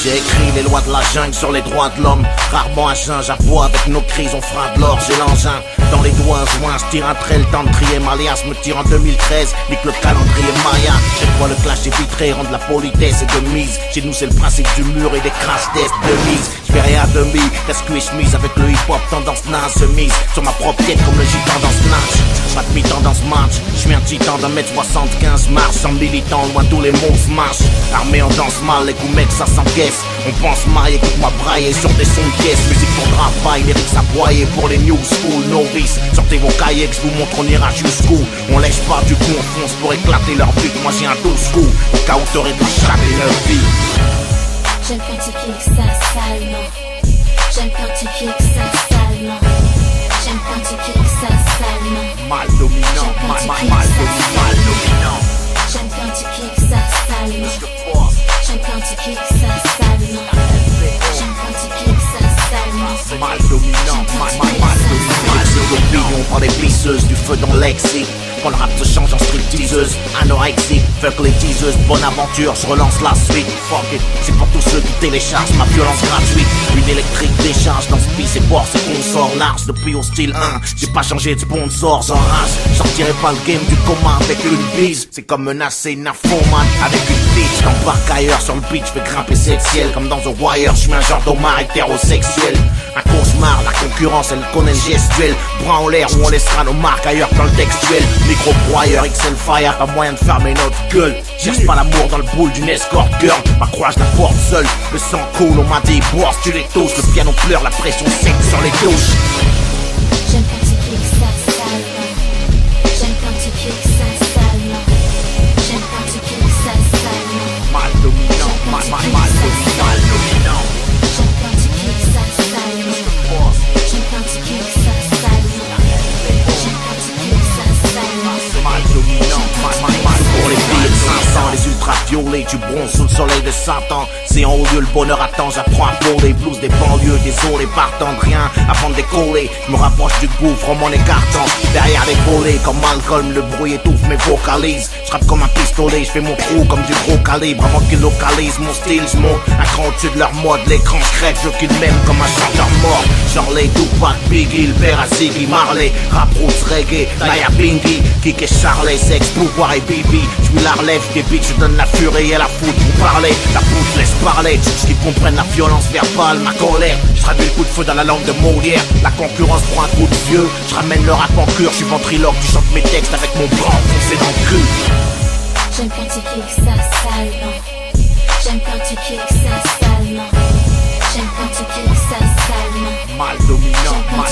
J'ai écrit les lois de la jungle sur les droits de l'homme. Rarement à jeun, j'avoue avec nos crises on fera de l'or. J'ai l'engin dans les doigts, joint, je tire un trait, le temps de trier. Malias me tire en 2013, nique le calendrier Maya. J'ai quoi le clash est vitré, rendre la politesse et de mise. Chez nous c'est le principe du mur et des crash tests de mise. J'fais rien à demi, reste cuit chemise avec le hip hop tendance naze. Se mise sur ma propre tête comme le gitan dans Snatch. Pas de mi-temps dans ce match, j'suis un titan d'un mètre 75 marche. Sans militant, loin tous les mots marchent. Armé on danse mal, les coups mec ça s'encaisse. On pense maille, écoute-moi brailler sur des sons de pièces. Musique pour travail, lyrics à broyer pour les new school novices. Sortez vos cahiers, je vous montre on ira jusqu'où. On lèche pas du coup, on fonce pour éclater leur but. Moi j'ai un 12 coups, au cas où t'aurais de chaper leur vie. J'aime quand tu kicks ça salement. J'aime quand tu kicks ça salement. J'aime quand tu kicks ça salement. Mal dominant, mal dominant. J'aime quand tu kicks ça salement. J'aime quand tu kicks ça salement. J'aime quand tu kicks ça salement. Mal dominant, mal dominant. C'est l'opinion par des plisseuses, du feu dans l'exil. Quand le rap se change en stripteaseuse, anorexique, fuck les teaseuses, bonne aventure, je relance la suite. Fuck it, c'est pour tous ceux qui téléchargent ma violence gratuite. Une électrique décharge dans ce pis, c'est pour c'est qu'on sort large depuis au style 1. J'ai pas changé de sponsor, j'enrage. Sortirai pas le game du commun avec une bise. C'est comme menacer une infoman avec une bitch. J'embarque ailleurs sur le beach, fais grimper sexuel. Comme dans The Wire, j'suis un genre d'homme hétérosexuel. Un cauchemar, la concurrence elle connaît le gestuel. Bras en l'air où on laissera nos marques ailleurs dans le textuel. Micro-broyeur, XL Fire, pas moyen de fermer notre gueule. Cherche pas l'amour dans le boule d'une escort girl. Ma croix je la porte seule, le sang coule, on m'a dit boire, tu les toasts. Le piano pleure, la pression sec sur les touches. J'aime quand tu kicks ça salement. J'aime quand tu kicks ça salement. J'aime quand tu kicks ça salement. Mal dominant, mal dominant. J'aime quand tu kicks ça salement. J'aime quand tu kicks ça salement. J'aime quand tu kicks ça salement. Mal dominant, mal pour les filles de 500, les ultraviolets, du bronze sous le soleil de Satan. C'est en haut lieu, le bonheur attend, j'apprends à voler. Blues des banlieues, des eaux, les partants de rien avant de décoller. Je me rapproche du gouffre en m'en écartant. Derrière les volets, comme Malcolm, le bruit étouffe mes vocalises. Je rappe comme un pistolet, je fais mon trou comme du gros calibre. Avant qu'ils localisent mon style, je monte un cran au-dessus de leur mode. L'écran crève, je kill même comme un chanteur mort. Genre les Tupac, Biggie, le père à Ziggy Marley. Rap roots, reggae, Naya Bingy, Kik et Charlie, sexe, pouvoir et bibi. J'suis la relève des beats, je donne la furie et la foudre. Vous parlez, la poutre laisse parler. Qu'ils comprennent la violence verbale, ma colère. Je traduis le coup de feu dans la langue de Molière. La concurrence prend un coup de vieux. Je ramène le rap en cure, je suis ventriloque. Tu chantes mes textes avec mon bras enfoncé dans le cul. J'aime quand tu kicks ça salement. J'aime quand tu kicks ça salement. J'aime quand tu kicks ça salement. Mal dominant, mal